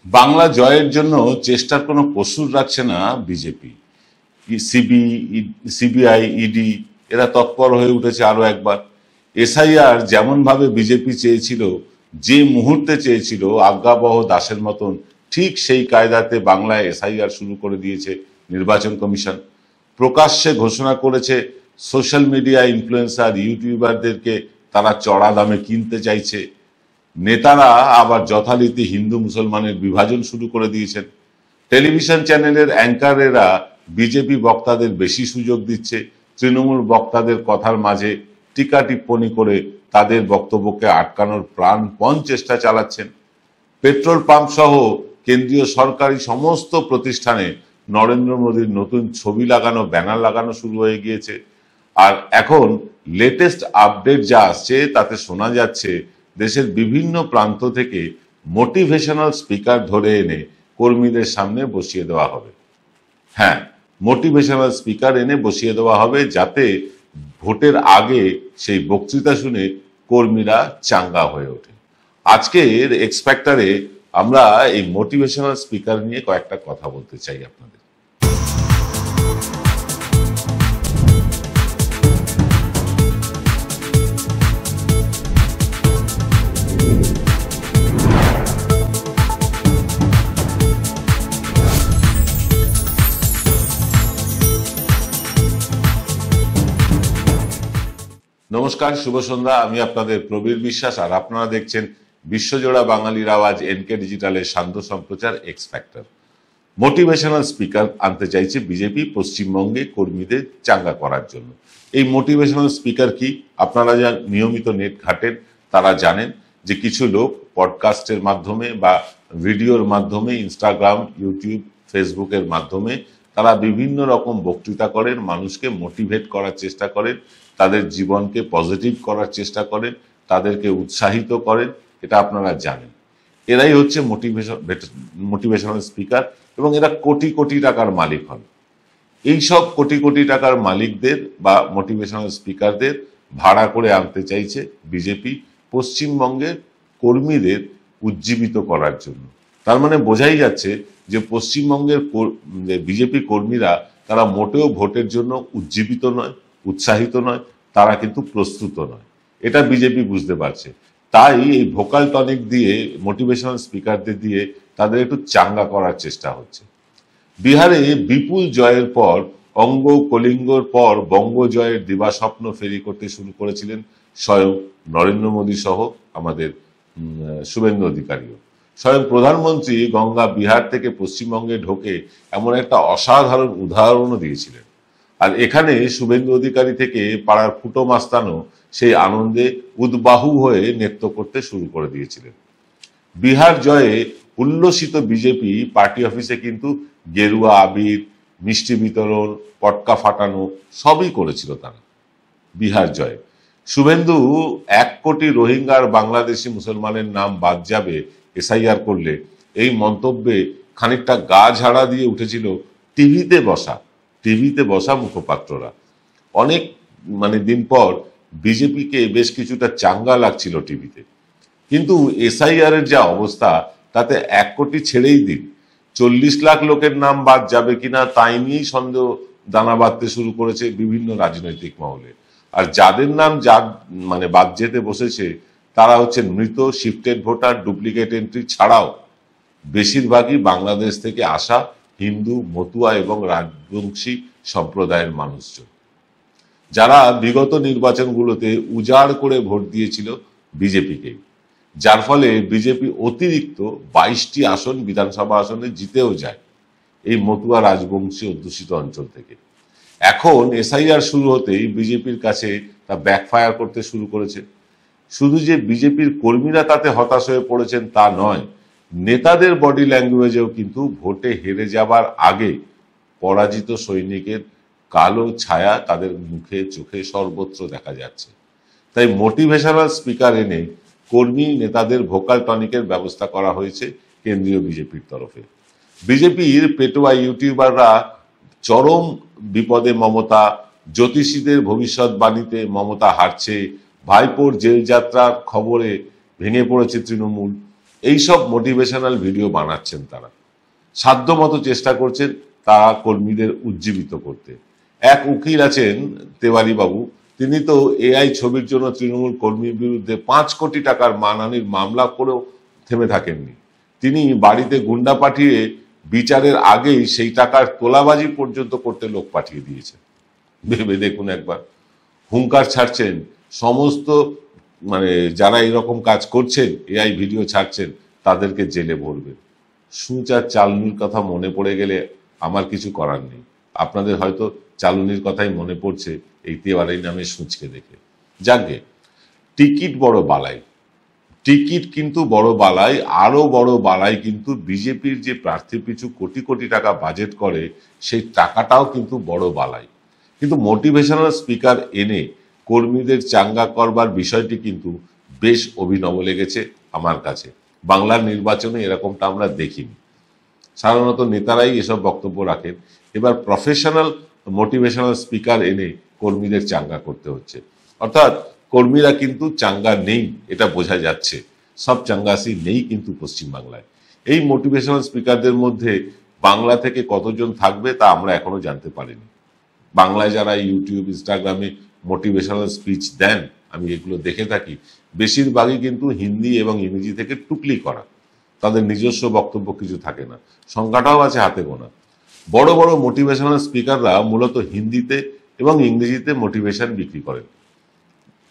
বাংলা জয়ের জন্য চেষ্টার কোনো কসুর রাখছে না বিজেপি। সিবিআই, ইডি এরা তৎপর হয়ে উঠেছে আরো একবার। এসআইআর যেমন ভাবে বিজেপি চেয়েছিল, যে মুহূর্তে চেয়েছিল আজ্ঞাবহ দাসের মতন, ঠিক সেই কায়দাতে বাংলায় এসআইআর শুরু করে দিয়েছে নির্বাচন কমিশন। প্রকাশ্যে ঘোষণা করেছে সোশ্যাল মিডিয়া ইনফ্লুয়েন্সার ইউটিউবারদেরকে তারা চড়া দামে কিনতে চাইছে। নেতারা আবার যথারীতি হিন্দু মুসলমানের বিভাজন শুরু করে দিয়েছেন। টেলিভিশন চ্যানেলের অ্যাঙ্কারেরা বিজেপি বক্তাদের বেশি সুযোগ দিচ্ছে, তৃণমূল বক্তাদের কথার মাঝে টিকা টিপ্পণী করে তাদের বক্তব্যকে আটকানোর প্রাণপণ চেষ্টা চালাচ্ছেন। পেট্রোল পাম্প সহ কেন্দ্রীয় সরকারি সমস্ত প্রতিষ্ঠানে নরেন্দ্র মোদীর নতুন ছবি লাগানো, ব্যানার লাগানো শুরু হয়ে গিয়েছে। আর এখন লেটেস্ট আপডেট যা আসছে তাতে শোনা যাচ্ছে দেশের বিভিন্ন প্রান্ত থেকে মোটিভেশনাল স্পিকার ধরে এনে কর্মীদের সামনে বসিয়ে দেওয়া হবে। হ্যাঁ, মোটিভেশনাল স্পিকার এনে বসিয়ে দেওয়া হবে যাতে ভোটের আগে সেই বক্তৃতা শুনে কর্মীরা চাঙ্গা হয়ে ওঠে। আজকের এক্সপেক্টারে আমরা এই মোটিভেশনাল স্পিকার নিয়ে কয়েকটা কথা বলতে চাই আপনাদের। নমস্কার, শুভ সন্ধ্যা। আমি আপনাদের প্রবীর বিশ্বাস, আর আপনারা দেখছেন বিশ্বজোড়া বাঙালির আওয়াজ এনকে ডিজিটালের শান্ত সম্প্রচার এক্স ফ্যাক্টর। মোটিভেশনাল স্পিকার আনতে চাইছে বিজেপি পশ্চিমবঙ্গে কর্মীদের চাঙ্গা করার জন্য। এই মোটিভেশনাল স্পিকার কি? আপনারা যা নিয়মিত নেট ঘাটেন তারা জানেন যে কিছু লোক পডকাস্টের মাধ্যমে বা ভিডিওর মাধ্যমে, ইনস্টাগ্রাম, ইউটিউব, ফেসবুকের মাধ্যমে তারা বিভিন্ন রকম বক্তৃতা করেন, মানুষকে মোটিভেট করার চেষ্টা করেন, তাদের জীবনকে পজিটিভ করার চেষ্টা করেন, তাদেরকে উৎসাহিত করেন। এটা আপনারা জানেন। এরাই হচ্ছে মোটিভেশনাল স্পিকার, এবং এরা কোটি কোটি টাকার মালিক হন। এইসব কোটি কোটি টাকার মালিকদের বা মোটিভেশনাল স্পিকারদের ভাড়া করে আনতে চাইছে বিজেপি পশ্চিমবঙ্গের কর্মীদের উজ্জীবিত করার জন্য। তার মানে বোঝাই যাচ্ছে যে পশ্চিমবঙ্গের বিজেপি কর্মীরা তারা মোটেও ভোটের জন্য উজ্জীবিত নয়, উৎসাহিত নয়, তারা কিন্তু প্রস্তুত নয়। এটা বিজেপি বুঝতে পারছে। তাই এই ভোকাল টনিক দিয়ে, মোটিভেশনাল স্পিকারদের দিয়ে তাদের একটু চাঙ্গা করার চেষ্টা হচ্ছে। বিহারে বিপুল জয়ের পর, অঙ্গ কলিঙ্গর পর বঙ্গ জয়ের দিবাস্বপ্ন ফেরি করতে শুরু করেছিলেন স্বয়ং নরেন্দ্র মোদী সহ আমাদের শুভেন্দু অধিকারীও। স্বয়ং প্রধানমন্ত্রী গঙ্গা বিহার থেকে পশ্চিমবঙ্গে ঢোকে এমন একটা অসাধারণ উদাহরণও দিয়েছিলেন। আর এখানে শুভেন্দু অধিকারী থেকে পাড়ার ফুটো মাস্তানও সেই আনন্দে উদ্বাহু হয়ে নৃত্য করতে শুরু করে দিয়েছিলেন। বিহার জয়ে উল্লসিত বিজেপি পার্টি অফিসে কিন্তু গেরুয়া আবির, মিষ্টি বিতরণ, পটকা ফাটানো সবই করেছিল তারা বিহার জয়ে। শুভেন্দু 1 কোটি রোহিঙ্গার বাংলাদেশি মুসলমানের নাম বাদ যাবে এসআইআর করলে, এই মন্তব্যে খানিকটা গা ঝাড়া দিয়ে উঠেছিল টিভিতে বসা মুখপাত্ররা। অনেক দিন পর বিজেপিকে বেশ কিছুটা চাঙ্গা লাগছিল টিভিতে। কিন্তু এসআইআর এর যা অবস্থা তাতে 1 কোটি ছেড়েই দিন, 40 লাখ লোকের নাম বাদ যাবে কিনা তাই নিয়েই সন্দেহ দানা বাঁধতে শুরু করেছে বিভিন্ন রাজনৈতিক মহলে। আর যাদের নাম বাদ যেতে বসেছে তারা হচ্ছেন মৃত, শিফটেড ভোটার, ডুপ্লিকেট এন্ট্রি ছাড়াও বেশিরভাগই বাংলাদেশ থেকে আসা হিন্দু, মতুয়া এবং রাজবংশী সম্প্রদায়ের মানুষজন, যারা বিগত নির্বাচনগুলোতে উজাড় করে ভোট দিয়েছিল বিজেপিকে, যার ফলে বিজেপি অতিরিক্ত 22টি আসন, বিধানসভা আসনে জিতেও যায় এই মতুয়া রাজবংশী অধ্যুষিত অঞ্চল থেকে। এখন এসআইআর শুরু হতেই বিজেপির কাছে তা ব্যাকফায়ার করতে শুরু করেছে। শুধু যে বিজেপির কর্মীরা তাতে হতাশ হয়ে পড়েছেন তা নয়, নেতাদের বডি ল্যাঙ্গুয়েজেও কিন্তু ভোটে হেরে যাবার আগে পরাজিত সৈনিকের কালো ছায়া তাদের মুখে, চোখে সর্বত্র দেখা যাচ্ছে। তাই মোটিভেশনাল স্পিকার এনে কর্মী নেতাদের ভোকাল টনিকের ব্যবস্থা করা হয়েছে কেন্দ্রীয় বিজেপির তরফে। বিজেপির পেটোয়া ইউটিউবাররা চরম বিপদে মমতা, জ্যোতিষীদের ভবিষ্যৎবাণীতে মমতা হারছে, ভাইপোর জেল যাত্রার খবরে ভেঙে পড়েছে তৃণমূল, এইসব মোটিভেশনাল ভিডিও বানাচ্ছেন তারা, সাধ্যমতো চেষ্টা করছেন তারা কর্মীদের উজ্জীবিত করতে। এক উকিল আছেন তেওয়ারি বাবু, তিনি তো এআই ছবির জন্য তৃণমূল কর্মীর বিরুদ্ধে 5 কোটি টাকার মানহানির মামলা করেও থেমে থাকেননি। তিনি বাড়িতে গুন্ডা পাঠিয়ে বিচারের আগেই সেই টাকার তোলাবাজি পর্যন্ত করতে লোক পাঠিয়ে দিয়েছেন। ভেবে দেখুন একবার। হুঙ্কার ছাড়ছেন সমস্ত যারা এরকম কাজ করছেন, এআই ভিডিও ছাড়ছেন, তাদেরকে জেলে ভরবেন। সুচ আর চালনির কথা মনে পড়ে গেলে আমার কিছু করার নেই। আপনাদের হয়তো চালনির কথাই মনে পড়ছে এই তেওয়ারি নামে সুচকে দেখে। যাকে টিকিট বড় বালাই, টিকিট কিন্তু বড় বালাই, আরো বড় বালাই কিন্তু বিজেপির যে প্রার্থী পিছু কোটি কোটি টাকা বাজেট করে সেই টাকাটাও কিন্তু বড় বালাই। কিন্তু মোটিভেশনাল স্পিকার এনে কর্মীদের চাঙ্গা করবার বিষয়টি কিন্তু বেশ অভিনব লেগেছে আমার কাছে। বাংলার নির্বাচনে এরকমটা আমরা দেখিনি। সাধারণত নেতারাই এসব বক্তব্য রাখেন, এবার প্রফেশনাল মোটিভেশনাল স্পিকার এনে কর্মীদের চাঙ্গা করতে হচ্ছে। অর্থাৎ কর্মীরা কিন্তু চাঙ্গা নেই, এটা বোঝা যাচ্ছে। সব চাঙ্গাসি নেই কিন্তু পশ্চিমবাংলায়। এই মোটিভেশনাল স্পিকারদের মধ্যে বাংলা থেকে কতজন থাকবে তা আমরা এখনো জানতে পারিনি। বাংলায় যারা ইউটিউব ইনস্টাগ্রামে মোটিভেশনাল স্পিচ দেন, আমি এগুলো দেখে থাকি, বেশিরভাগই কিন্তু হিন্দি এবং ইংরেজি থেকে টুকলি করা, তাদের নিজস্ব বক্তব্য কিছু থাকে না। সংখ্যাটাও আছে হাতে গোনা। বড় বড় মোটিভেশনাল স্পিকাররা মূলত হিন্দিতে এবং ইংরেজিতে মোটিভেশন বিক্রি করেন।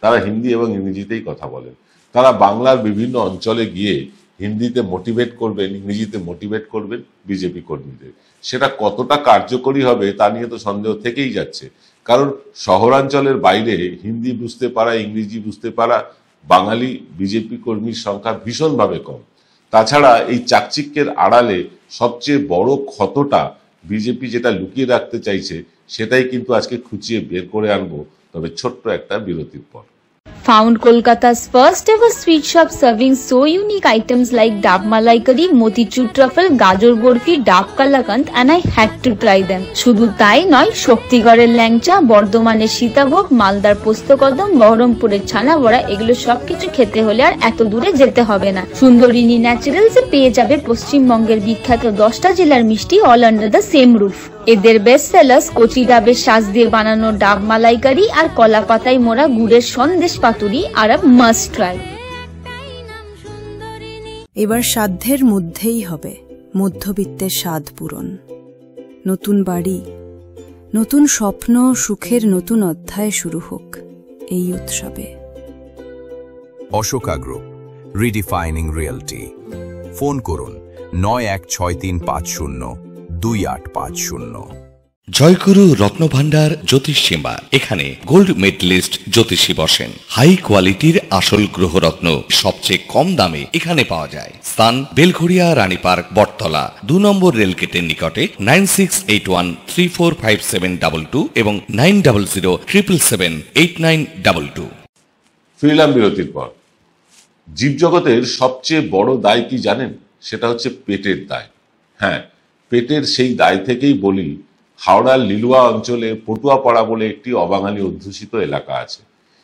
তারা হিন্দি এবং ইংরেজিতেই কথা বলেন। তারা বাংলার বিভিন্ন অঞ্চলে গিয়ে হিন্দিতে মোটিভেট করবেন, ইংরেজিতে মোটিভেট করবেন বিজেপি কর্মীদের। সেটা কতটা কার্যকরী হবে তা নিয়ে তো সন্দেহ থেকেই যাচ্ছে। কারণ শহরাঞ্চলের বাইরে হিন্দি বুঝতে পারা, ইংরেজি বুঝতে পারা বাঙালি বিজেপি কর্মীর সংখ্যা ভীষণভাবে কম। তাছাড়া এই চাকচিক্যের আড়ালে সবচেয়ে বড় ক্ষতটা বিজেপি যেটা লুকিয়ে রাখতে চাইছে সেটাই কিন্তু আজকে খুঁচিয়ে বের করে আনবো, তবে ছোট্ট একটা বিরতির পর। Found Kolkata's first ever sweet shop serving so unique items like Dab Malai Curry, Motichur Truffle, Gajor Borfi, Dab Kalakand, and I had to try them. শুধু তাই নয়, শক্তিগড়ের ল্যাংচা, বর্ধমানের সীতাভোগ, মালদার পোস্তকদম, বহরমপুরের ছানা বড়া, এগুলো সবকিছু খেতে হলে আর এত দূরে যেতে হবে না। সুন্দরিনী ন্যাচারালসে পেয়ে যাবে পশ্চিমবঙ্গের বিখ্যাত 10টা জেলার মিষ্টি all under the same roof. এদের বেস্ট সেলার্স কচি ডাবের শাঁস দিয়ে বানানো ডাব মালাইকারি আর কলা পাতায় মোড়া গুড়ের সন্দেশ পাতুরি আর মাস্ট ট্রাই। এবার সাধ্যের মধ্যেই হবে মধ্যবিত্তের স্বাদ পূরণ। নতুন বাড়ি, নতুন স্বপ্ন, সুখের নতুন অধ্যায় শুরু হোক এই উৎসবে। Ashoka group, রিডিফাইনিং realty. ফোন করুন 9163502850। জয়গুরু রত্নভান্ডার জ্যোতিষ চেম্বার, এখানে গোল্ড মেডেলিস্ট জ্যোতিষী বসেন। হাই কোয়ালিটির আসল গ্রহরত্ন সবচেয়ে কম দামে এখানে পাওয়া যায়। স্থান বেলঘড়িয়া, রানীপার্ক, বটতলা, 2 নম্বর রেলগেটের নিকটে। 9681345722 এবং 9007778922। ফিরলাম বিরতির পর। জীবজগতের সবচেয়ে বড় দায় কি জানেন? সেটা হচ্ছে পেটের দায়। হ্যাঁ, পেটের সেই দায় থেকেই বলি, হাওড়ার লিলুয়া অঞ্চলে পটুয়াপাড়া বলে একটি অবাঙালি অধ্যুষিত এলাকা আছে।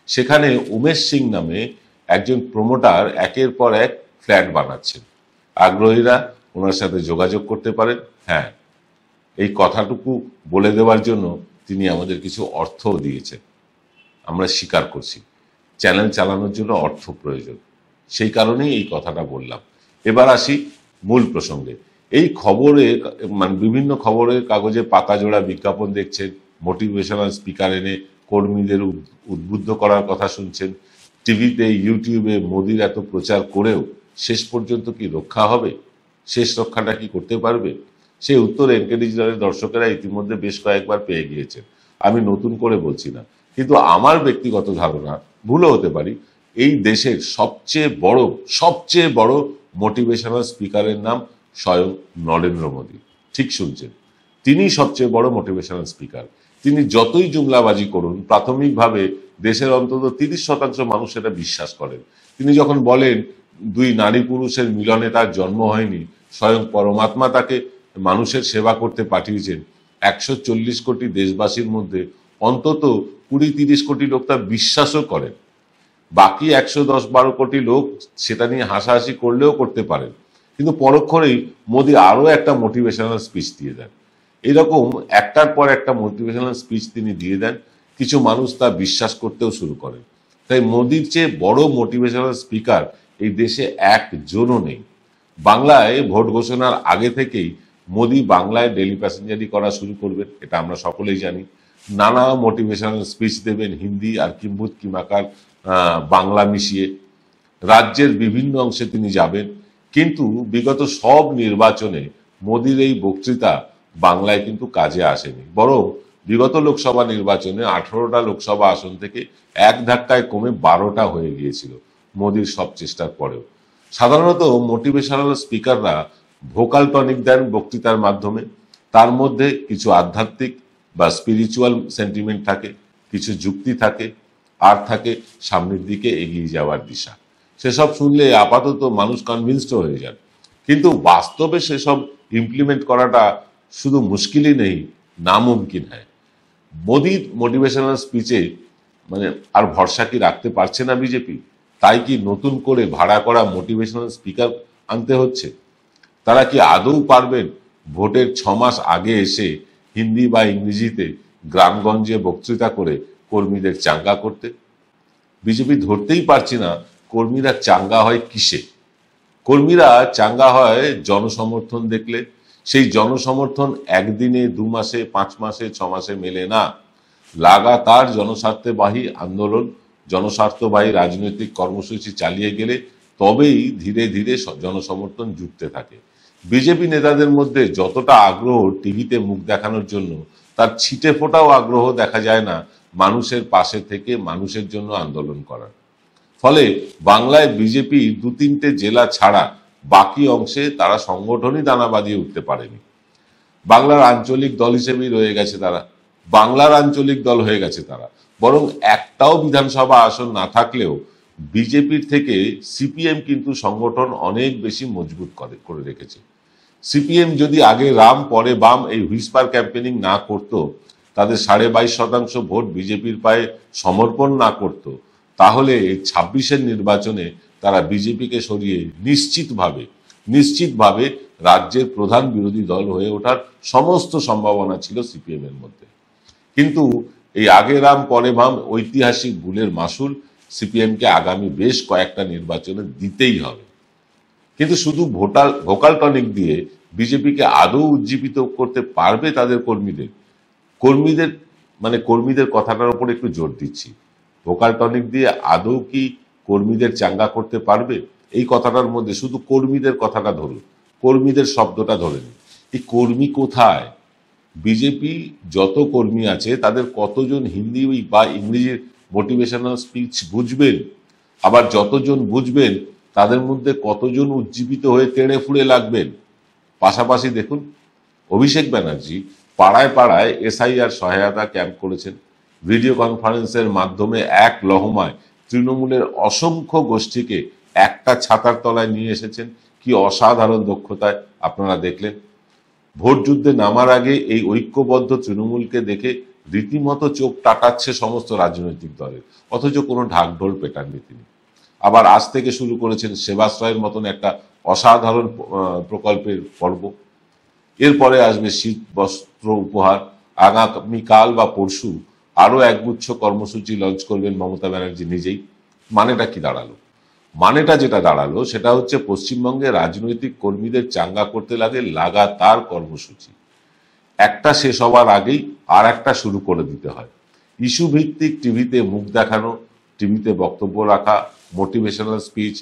সেখানে উমেশ সিং নামে একজন প্রমোটার একের পর এক ফ্ল্যাট বানাচ্ছেন। আগ্রহীরা ওনার সাথে যোগাযোগ করতে পারেন। হ্যাঁ, এই কথাটুকু বলে দেওয়ার জন্য তিনি আমাদের কিছু অর্থও দিয়েছেন। আমরা স্বীকার করছি, চ্যানেল চালানোর জন্য অর্থ প্রয়োজন, সেই কারণেই এই কথাটা বললাম। এবার আসি মূল প্রসঙ্গে। এই খবরে বিভিন্ন খবরের কাগজে পাতা জোড়া বিজ্ঞাপন দেখছেন, মোটিভেশনাল স্পিকার এনে কর্মীদের উদ্বুদ্ধ করার কথা শুনছেন। টিভিতে, ইউটিউবে মোদির এত প্রচার করেও শেষ পর্যন্ত কি রক্ষা হবে? শেষ রক্ষাটা কি করতে পারবে? সেই উত্তর এনকে ডিজিটালের দর্শকেরা ইতিমধ্যে বেশ কয়েকবার পেয়ে গিয়েছেন। আমি নতুন করে বলছি না, কিন্তু আমার ব্যক্তিগত ধারণা, ভুলও হতে পারি, এই দেশের সবচেয়ে বড় মোটিভেশনাল স্পিকারের নাম স্বয়ং নরেন্দ্র মোদী। ঠিক শুনছেন, তিনি সবচেয়ে বড় মোটিভেশনাল স্পিকার। তিনি যতই জুমলাবাজি করুন, প্রাথমিকভাবে দেশের অন্তত 30% মানুষ এটা বিশ্বাস করেন। তিনি যখন বলেন 2 নারী পুরুষের মিলনে তার জন্ম হয়নি, স্বয়ং পরমাত্মা তাকে মানুষের সেবা করতে পাঠিয়েছেন, 140 কোটি দেশবাসীর মধ্যে অন্তত 20-30 কোটি লোক তা বিশ্বাসও করেন। বাকি 110-12 কোটি লোক সেটা নিয়ে হাসাহাসি করলেও করতে পারেন, কিন্তু পরক্ষণেই মোদী আরো একটা মোটিভেশনাল স্পিচ দিয়ে দেন। এরকম একটার পর একটা মোটিভেশনাল স্পিচ তিনি দিয়ে দেন, কিছু মানুষ তা বিশ্বাস করতেও শুরু করেন। তাই মোদির চেয়ে বড় মোটিভেশনাল স্পিকার এই দেশে একজনও নেই। বাংলায় ভোট ঘোষণার আগে থেকেই মোদি বাংলায় ডেলি প্যাসেঞ্জারি করা শুরু করবেন, এটা আমরা সকলেই জানি। নানা মোটিভেশনাল স্পিচ দেবেন হিন্দি আর কিম্ভূত কিমাকার বাংলা মিশিয়ে। রাজ্যের বিভিন্ন অংশে তিনি যাবেন, কিন্তু বিগত সব নির্বাচনে মোদির এই বক্তৃতা বাংলায় কিন্তু কাজে আসেনি, বরং বিগত লোকসভা নির্বাচনে 18টা লোকসভা আসন থেকে এক ধাক্কায় কমে 12টা হয়ে গিয়েছিল মোদির সব চেষ্টার পরেও। সাধারণত মোটিভেশনাল স্পিকাররা ভোকাল টনিক দেন বক্তৃতার মাধ্যমে, তার মধ্যে কিছু আধ্যাত্মিক বা স্পিরিচুয়াল সেন্টিমেন্ট থাকে, কিছু যুক্তি থাকে, আর থাকে সামনের দিকে এগিয়ে যাওয়ার দিশা। সেসব শুনলে আপাতত মানুষ কনভিন্সড হয়ে যান, কিন্তু বাস্তবে সেসব ইমপ্লিমেন্ট করাটা শুধু মুশকিলই নেই, নামুমকিন হয়। মোদির মোটিভেশনাল স্পিচে আর ভরসা কি রাখতে পারছে না বিজেপি? তাই কি নতুন করে ভাড়া করা মোটিভেশনাল স্পিকার আনতে হচ্ছে? তারা কি আদৌ পারবেন ভোটের 6 মাস আগে এসে হিন্দি বা ইংরেজিতে গ্রামগঞ্জে বক্তৃতা করে কর্মীদের চাঙ্গা করতে? বিজেপি ধরতেই পারছি না কর্মীরা চাঙ্গা হয় কিসে। কর্মীরা চাঙ্গা হয় জনসমর্থন দেখলে। সেই জনসমর্থন একদিনে, 2 মাসে, 5 মাসে, 6 মাসে মেলে না। লাগাতার জনস্বার্থবাহী আন্দোলন, জনস্বার্থবাহী রাজনৈতিক কর্মসূচি চালিয়ে গেলে তবেই ধীরে ধীরে জনসমর্থন জুটতে থাকে। বিজেপি নেতাদের মধ্যে যতটা আগ্রহ টিভিতে মুখ দেখানোর জন্য, তার ছিটে ফোটাও আগ্রহ দেখা যায় না মানুষের পাশে থেকে মানুষের জন্য আন্দোলন করার। ফলে বাংলায় বিজেপি 2-3টে জেলা ছাড়া বাকি অংশে তারা সংগঠনই দানা বাঁধিয়ে উঠতে পারেনি। বাংলার আঞ্চলিক দল হিসেবেই রয়ে গেছে তারা, বাংলার আঞ্চলিক দল হয়ে গেছে তারা। বরং একটাও বিধানসভা আসন না থাকলেও বিজেপির থেকে সিপিএম কিন্তু সংগঠন অনেক বেশি মজবুত করে রেখেছে। সিপিএম যদি আগে রাম পরে বাম এই হুইসপার ক্যাম্পেনিং না করত, তাদের 22.5% ভোট বিজেপির পায়ে সমর্পণ না করত, তাহলে 26-এর নির্বাচনে তারা বিজেপিকে সরিয়ে নিশ্চিতভাবে রাজ্যের প্রধান বিরোধী দল হয়ে ওঠার সমস্ত সম্ভাবনা ছিল সিপিএম এর মধ্যে। কিন্তু এই আগে রাম পরে বাম ঐতিহাসিক ভুলের মাসুল সিপিএমকে আগামী বেশ কয়েকটা নির্বাচনে দিতেই হবে। কিন্তু শুধু ভোকাল টনিক দিয়ে বিজেপিকে আদৌ উজ্জীবিত করতে পারবে তাদের কর্মীদের কথাটার উপর একটু জোর দিচ্ছি। ভোকাল টনিক দিয়ে আদৌ কি কর্মীদের চাঙ্গা করতে পারবে? এই কথাটার মধ্যে শুধু কর্মীদের কথাটা ধরুন, কর্মীদের শব্দটা ধরে নিন। এই কর্মী কোথায়? বিজেপি যত কর্মী আছে তাদের কতজন হিন্দি বা ইংরেজির মোটিভেশনাল স্পিচ বুঝবেন? আবার যতজন বুঝবেন তাদের মধ্যে কতজন উজ্জীবিত হয়ে তেড়ে ফুড়ে লাগবেন? পাশাপাশি দেখুন, অভিষেক ব্যানার্জি পাড়ায় পাড়ায় এসআইআর সহায়তা ক্যাম্প করেছেন। ভিডিও কনফারেন্সের মাধ্যমে এক লহমায় তৃণমূলের অসংখ্য গোষ্ঠীকে একটা ছাতার তলায় নিয়ে এসেছেন। কি অসাধারণ দক্ষতায় আপনারা দেখলেন। ভোট যুদ্ধে নামার আগে এই ঐক্যবদ্ধ তৃণমূলকে দেখে রীতিমতো চোখ টাটাচ্ছে সমস্ত রাজনৈতিক দলের, অথচ কোনো ঢাকঢোল পেটাননি তিনি। আবার আজ থেকে শুরু করেছেন সেবাশ্রয়ের মতন একটা অসাধারণ প্রকল্পের পর্ব। এরপরে আসবে শীত বস্ত্র উপহার। আগামীকাল বা পরশু আরো একগুচ্ছ কর্মসূচি লঞ্চ করবেন মমতা ব্যানার্জি নিজেই। মানেটা কি দাঁড়ালো? মানেটা যেটা দাঁড়ালো সেটা হচ্ছে পশ্চিমবঙ্গে রাজনৈতিক কর্মীদের চাঙ্গা করতে লাগে লাগাতার কর্মসূচি। একটা শেষ হওয়ার আগেই আর একটা শুরু করে দিতে হয়। ইস্যু ভিত্তিক টিভিতে মুখ দেখানো, টিভিতে বক্তব্য রাখা, মোটিভেশনাল স্পিচ,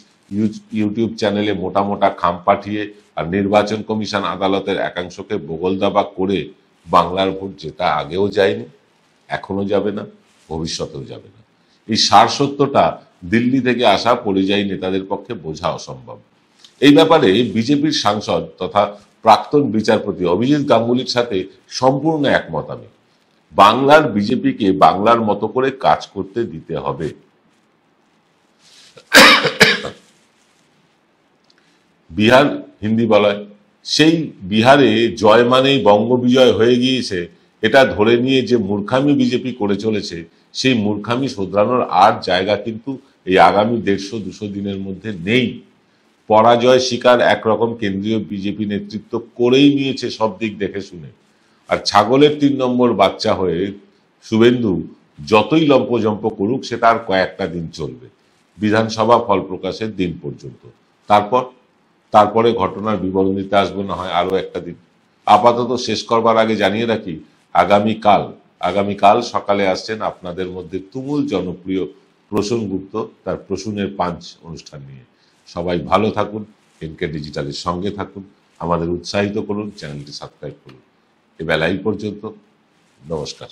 ইউটিউব চ্যানেলে মোটা মোটা খাম পাঠিয়ে আর নির্বাচন কমিশন আদালতের একাংশকে বগলদাবা করে বাংলার ভোট যেটা আগেও যায়নি, এখনো যাবে না, ভবিষ্যতেও যাবে না। এই সারসত্যটা দিল্লি থেকে আসা পরিযায়ী নেতাদের পক্ষে বোঝা অসম্ভব। এই ব্যাপারে বিজেপির সাংসদ তথা প্রাক্তন বিচারপতি অভিজিৎ গাঙ্গুলির সাথে সম্পূর্ণ একমত আমি। বাংলার বিজেপিকে বাংলার মতো করে কাজ করতে দিতে হবে। বিহার হিন্দি বলয়, সেই বিহারে জয় মানেই বঙ্গবিজয় হয়ে গিয়েছে, এটা ধরে নিয়ে যে মূর্খামি বিজেপি করে চলেছে, সেই মূর্খামি শোধরানোর আর জায়গা কিন্তু এই আগামী 150-200 দিনের মধ্যে নেই। পরাজয় স্বীকার একরকম কেন্দ্রীয় বিজেপি নেতৃত্ব করেই নিয়েছে সব দিক দেখে শুনে। আর ছাগলের 3 নম্বর বাচ্চা হয়ে শুভেন্দু যতই লম্পজম্প করুক সে তার কয়েকটা দিন চলবে, বিধানসভা ফল প্রকাশের দিন পর্যন্ত। তারপরে ঘটনার বিবরণ দিতে আসবো না হয় আরো একটা দিন। আপাতত শেষ করবার আগে জানিয়ে রাখি, আগামীকাল সকালে আসছেন আপনাদের মধ্যে তুমুল জনপ্রিয় প্রসূন গুপ্ত তার প্রসূনের পাঞ্চ অনুষ্ঠান নিয়ে। সবাই ভালো থাকুন, এনকে ডিজিটালের সঙ্গে থাকুন, আমাদের উৎসাহিত করুন, চ্যানেলটি সাবস্ক্রাইব করুন। এবেলা এই পর্যন্ত, নমস্কার।